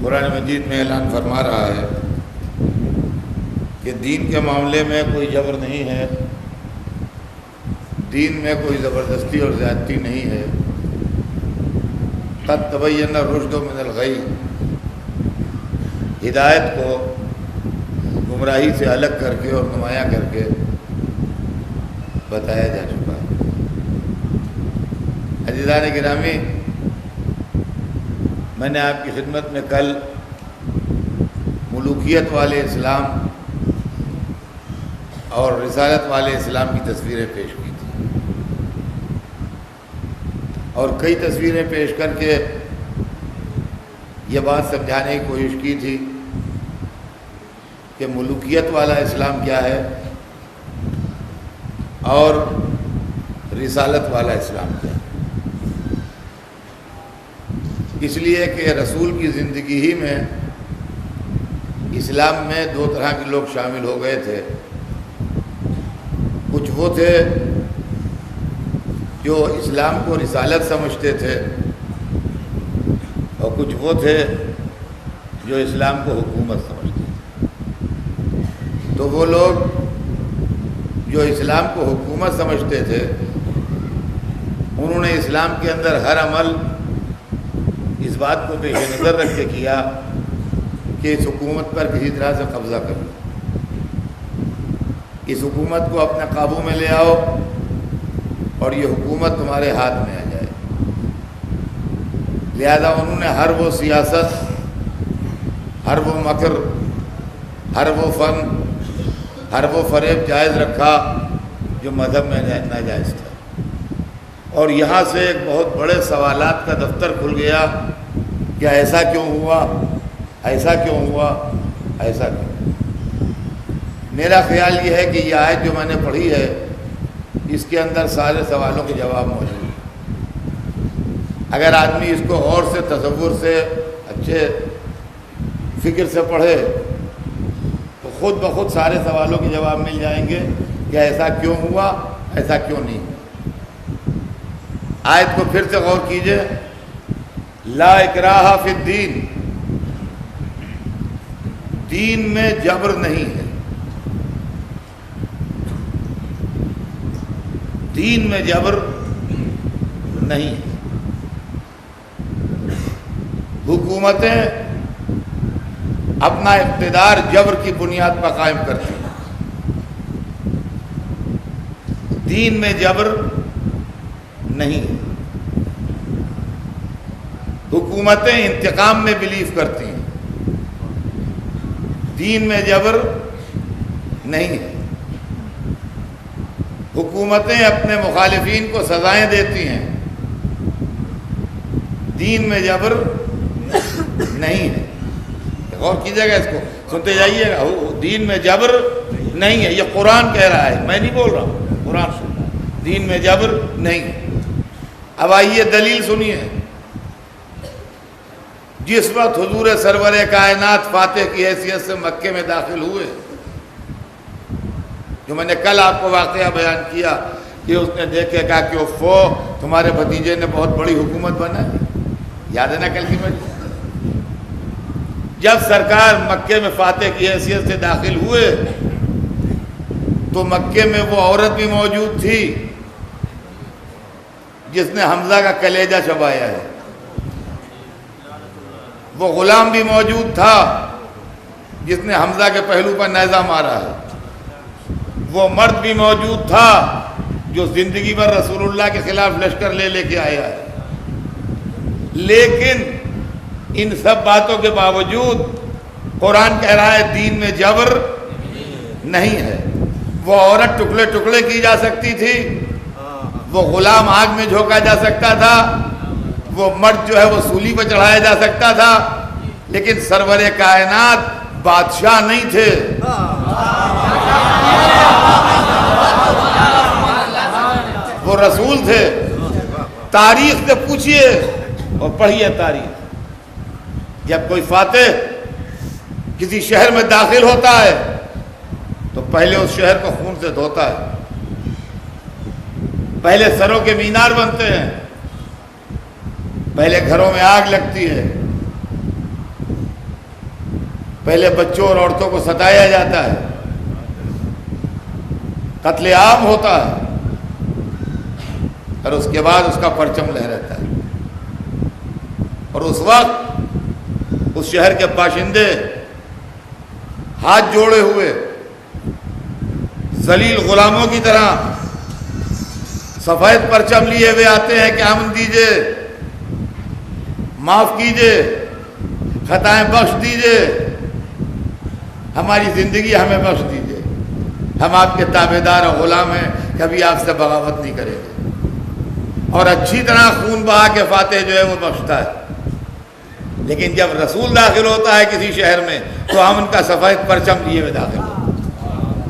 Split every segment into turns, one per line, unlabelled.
قرآن مجید میں اعلان فرما رہا ہے کہ دین کے معاملے میں کوئی جبر نہیں ہے، دین میں کوئی زبردستی اور زیادتی نہیں ہے۔ قد تبین الرشد من الغی، ہدایت کو گمراہی سے الگ کر کے اور نمایاں کر کے بتایا جا چکا ہے۔ عزیزان گرامی، میں نے آپ کی خدمت میں کل ملوکیت والے اسلام اور رسالت والے اسلام کی تصویریں پیش کی تھیں، اور کئی تصویریں پیش کر کے یہ بات سمجھانے کی کوشش کی تھی کہ ملوکیت والا اسلام کیا ہے اور رسالت والا اسلام کیا ہے۔ اس لیے کہ رسول کی زندگی ہی میں اسلام میں دو طرح کے لوگ شامل ہو گئے تھے۔ کچھ وہ تھے جو اسلام کو رسالت سمجھتے تھے، اور کچھ وہ تھے جو اسلام کو حکومت سمجھتے تھے۔ تو وہ لوگ جو اسلام کو حکومت سمجھتے تھے، انہوں نے اسلام کے اندر ہر عمل اس بات کو پیش نظر رکھ کے کیا کہ اس حکومت پر کسی طرح سے قبضہ کر لو، اس حکومت کو اپنے قابو میں لے آؤ اور یہ حکومت تمہارے ہاتھ میں آ جائے۔ لہذا انہوں نے ہر وہ سیاست، ہر وہ مکر، ہر وہ فن، ہر وہ فریب جائز رکھا جو مذہب میں ناجائز تھا۔ اور یہاں سے ایک بہت بڑے سوالات کا دفتر کھل گیا کہ ایسا کیوں ہوا، ایسا کیوں ہوا، ایسا کیوں۔ میرا خیال یہ ہے کہ یہ آیت جو میں نے پڑھی ہے، اس کے اندر سارے سوالوں کے جواب موجود ہیں۔ اگر آدمی اس کو غور سے، تصور سے، اچھے فکر سے پڑھے تو خود بخود سارے سوالوں کے جواب مل جائیں گے کہ ایسا کیوں ہوا، ایسا کیوں نہیں ہوا۔ آیت کو پھر سے غور کیجئے، لا اکراہ فی الدین، دین میں جبر نہیں ہے، دین میں جبر نہیں ہے۔ حکومتیں اپنا اقتدار جبر کی بنیاد پر قائم کرتی ہیں، دین میں جبر نہیں ہے۔ حکومتیں انتقام میں بلیو کرتی ہیں، دین میں جبر نہیں ہے۔ حکومتیں اپنے مخالفین کو سزائیں دیتی ہیں، دین میں جبر نہیں ہے۔ غور کیجیے گا، اس کو سنتے جائیے گا، دین میں جبر نہیں ہے، یہ قرآن کہہ رہا ہے، میں نہیں بول رہا ہوں، قرآن سن رہا ہے، دین میں جبر نہیں ہے۔ اب آئیے دلیل سنیے۔ جس وقت حضور سرور کائنات فاتح کی حیثیت سے مکے میں داخل ہوئے، جو میں نے کل آپ کو واقعہ بیان کیا کہ اس نے دیکھے کہا کہ اوفو، تمہارے بھتیجے نے بہت بڑی حکومت بنائی، یاد ہے نا کل کی مجلس؟ جب سرکار مکے میں فاتح کی حیثیت سے داخل ہوئے تو مکے میں وہ عورت بھی موجود تھی جس نے حمزہ کا کلیجہ چبایا ہے، وہ غلام بھی موجود تھا جس نے حمزہ کے پہلو پر نیزہ مارا ہے، وہ مرد بھی موجود تھا جو زندگی بھر رسول اللہ کے خلاف لشکر لے کے آیا ہے۔ لیکن ان سب باتوں کے باوجود قرآن کہہ رہا ہے دین میں جبر نہیں ہے۔ وہ عورت ٹکڑے ٹکڑے کی جا سکتی تھی، وہ غلام آگ میں جھونکا جا سکتا تھا، وہ مرد جو ہے وہ سولی پہ چڑھایا جا سکتا تھا، لیکن سرور کائنات بادشاہ نہیں تھے، وہ رسول تھے۔ تاریخ سے پوچھئے اور پڑھیے تاریخ، جب کوئی فاتح کسی شہر میں داخل ہوتا ہے تو پہلے اس شہر کو خون سے دھوتا ہے، پہلے سروں کے مینار بنتے ہیں، پہلے گھروں میں آگ لگتی ہے، پہلے بچوں اور عورتوں کو ستایا جاتا ہے، قتل عام ہوتا ہے، اور اس کے بعد اس کا پرچم لہراتا ہے۔ اور اس وقت اس شہر کے باشندے ہاتھ جوڑے ہوئے ذلیل غلاموں کی طرح سفید پرچم لیے ہوئے آتے ہیں کہ امن دیجئے، معاف کیجئے، خطائیں بخش دیجئے، ہماری زندگی ہمیں بخش دیجئے، ہم آپ کے تابعدار اور غلام ہیں، کبھی آپ سے بغاوت نہیں کریں گے۔ اور اچھی طرح خون بہا کے فاتح جو ہے وہ بخشتا ہے۔ لیکن جب رسول داخل ہوتا ہے کسی شہر میں تو امن کا سفید پرچم لیے ہوئے داخل ہوتا ہے۔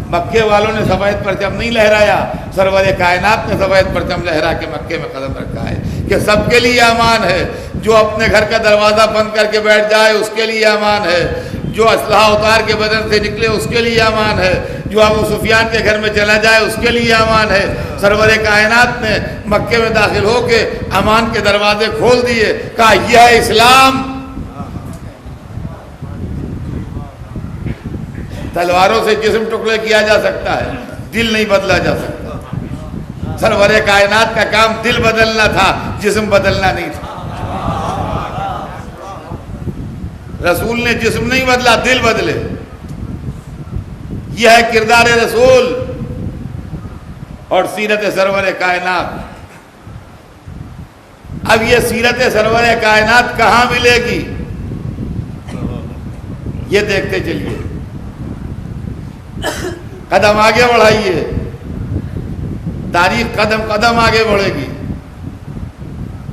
مکے والوں نے سفید پرچم نہیں لہرایا، سرور کائنات نے سفید پرچم لہرا کے مکے میں قدم رکھا ہے کہ سب کے لیے امان ہے۔ جو اپنے گھر کا دروازہ بند کر کے بیٹھ جائے اس کے لیے امان ہے، جو اسلحہ اتار کے بدن سے نکلے اس کے لیے امان ہے، جو ابو سفیان کے گھر میں چلا جائے اس کے لیے امان ہے۔ سرور کائنات نے مکے میں داخل ہو کے امان کے دروازے کھول دیے، کہا یہ ہے اسلام۔ تلواروں سے جسم ٹکڑے کیا جا سکتا ہے، دل نہیں بدلا جا سکتا۔ سرور کائنات کا کام دل بدلنا تھا، جسم بدلنا نہیں تھا۔ رسول نے جسم نہیں بدلا، دل بدلے۔ یہ ہے کردار رسول اور سیرت سرور کائنات۔ اب یہ سیرت سرور کائنات کہاں ملے گی یہ دیکھتے چلیے، قدم آگے بڑھائیے، تاریخ قدم قدم آگے بڑھے گی،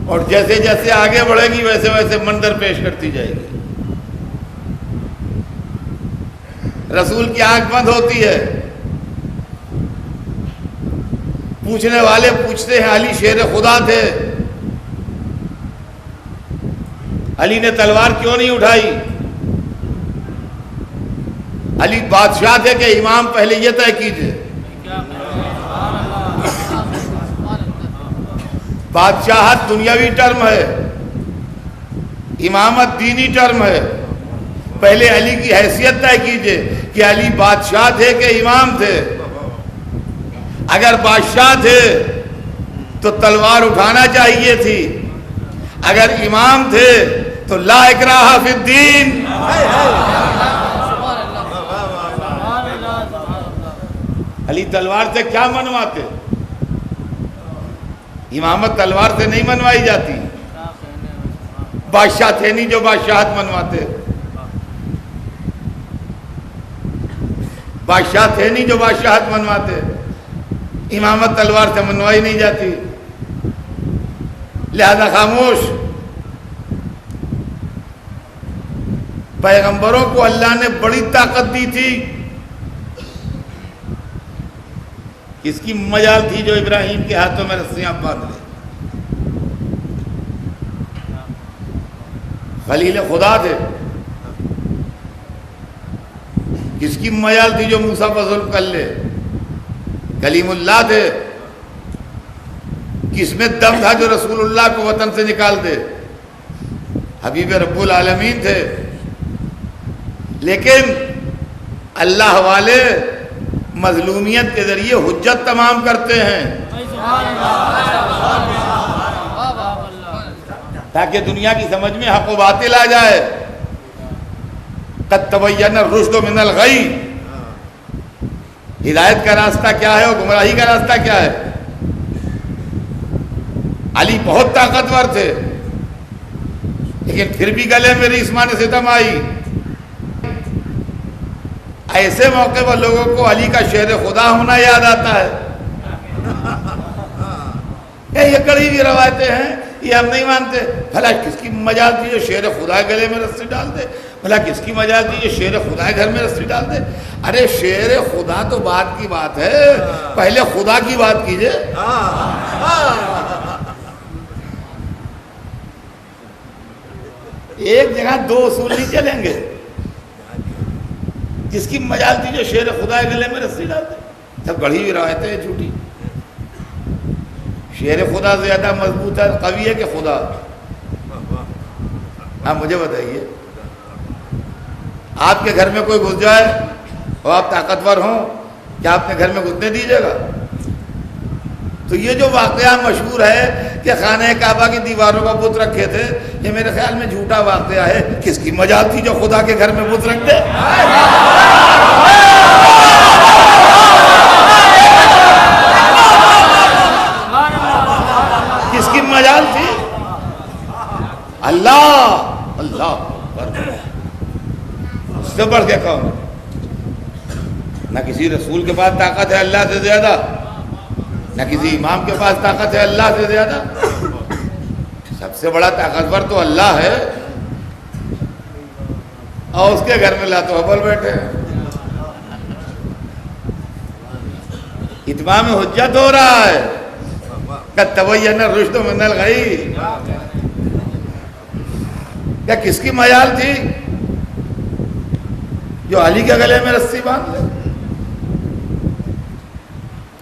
اور جیسے جیسے آگے بڑھے گی ویسے ویسے منظر پیش کرتی جائے گی۔ رسول کی آنکھ بند ہوتی ہے، پوچھنے والے پوچھتے ہیں علی شیر خدا تھے، علی نے تلوار کیوں نہیں اٹھائی؟ علی بادشاہ تھے کہ امام؟ پہلے یہ طے کیجئے۔ بادشاہت دنیاوی ٹرم ہے، امامت دینی ٹرم ہے۔ پہلے علی کی حیثیت طے کیجئے کہ علی بادشاہ تھے کہ امام تھے۔ اگر بادشاہ تھے تو تلوار اٹھانا چاہیے تھی، اگر امام تھے تو لا اکراہ فی الدین۔ علی تلوار سے کیا منواتے؟ امامت تلوار سے نہیں منوائی جاتی۔ بادشاہ تھے نہیں جو بادشاہت منواتے، بادشاہ تھے نہیں جو بادشاہت منواتے، امامت تلوار سے منوائی نہیں جاتی۔ لہذا خاموش۔ پیغمبروں کو اللہ نے بڑی طاقت دی تھی، کس کی مجال تھی جو ابراہیم کے ہاتھوں میں رسیاں باندھ لے؟ خلیل خدا تھے۔ کس کی مجال تھی جو موسیٰ پر ظلم کر لے؟ کلیم اللہ تھے۔ کس میں دم تھا جو رسول اللہ کو وطن سے نکال دے؟ حبیب رب العالمین تھے۔ لیکن اللہ والے مظلومیت کے ذریعے حجت تمام کرتے ہیں تاکہ دنیا کی سمجھ میں حق و باطل آ جائے۔ قد تبین الرشد من الغی، ہدایت کا راستہ کیا ہے اور گمراہی کا راستہ کیا ہے۔ علی بہت طاقتور تھے، لیکن پھر بھی گلے میں ریسمان ستم آئی۔ ایسے موقع پر لوگوں کو علی کا شیر خدا ہونا یاد آتا ہے۔ یہ کڑی ہوئی روایتیں ہیں، یہ ہم نہیں مانتے۔ بھلا کس کی مجال تھی جو شیر خدا گلے میں رسی ڈال دے؟ بھلا کس کی مجال تھی جو شیر خدا گھر میں رسی ڈال دے؟ ارے شیر خدا تو بات کی بات ہے، پہلے خدا کی بات کیجئے۔ ایک جگہ دو اصول نہیں چلیں گے۔ جس کی مجال تھی جو شیر خدا گلے میں رسی ڈال دے، سب گڑھی ہوئی روایتیں ہیں جھوٹی۔ شیر خدا زیادہ مضبوط ہے، قوی ہے کہ خدا؟ ہاں مجھے بتائیے۔ آپ کے گھر میں کوئی گھس جائے اور آپ طاقتور ہوں، کیا آپ نے گھر میں گھسنے دیجیے گا؟ تو یہ جو واقعہ مشہور ہے کہ خانہ کعبہ کی دیواروں کا بت رکھے تھے، یہ میرے خیال میں جھوٹا واقعہ ہے۔ کس کی مجال تھی جو خدا کے گھر میں بت رکھ دے؟ کس کی مجال تھی؟ اللہ اکبر، اس سے بڑھ کے کون؟ نہ کسی رسول کے پاس طاقت ہے اللہ سے زیادہ، نہ کسی امام کے پاس طاقت ہے اللہ سے زیادہ۔ سب سے بڑا طاقتور تو اللہ ہے، اور اس کے گھر میں لات و حبل بیٹھے ہیں۔ اتمام حجت ہو رہا ہے، قد تبین الرشد من الغی۔ کیا کس کی مجال تھی جو علی کے گلے میں رسی باندھ لے؟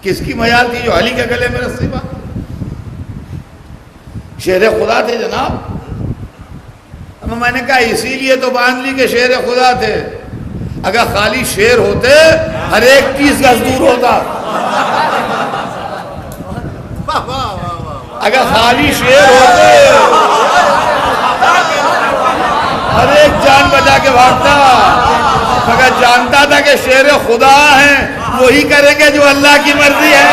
کس کی مجال تھی جو علی کے گلے میں رسی باندھ لے؟ شیر خدا تھے جناب۔ اب میں نے کہا اسی لیے تو باندھ لی کہ شیر خدا تھے، اگر خالی شیر ہوتے ہر ایک 30 گز دور ہوتا۔ اگر خالی شیر ہوتے ہر ایک جان بچا کے بھاگتا، مگر جانتا تھا کہ شیر خدا ہیں وہی کریں گے جو اللہ کی مرضی ہے۔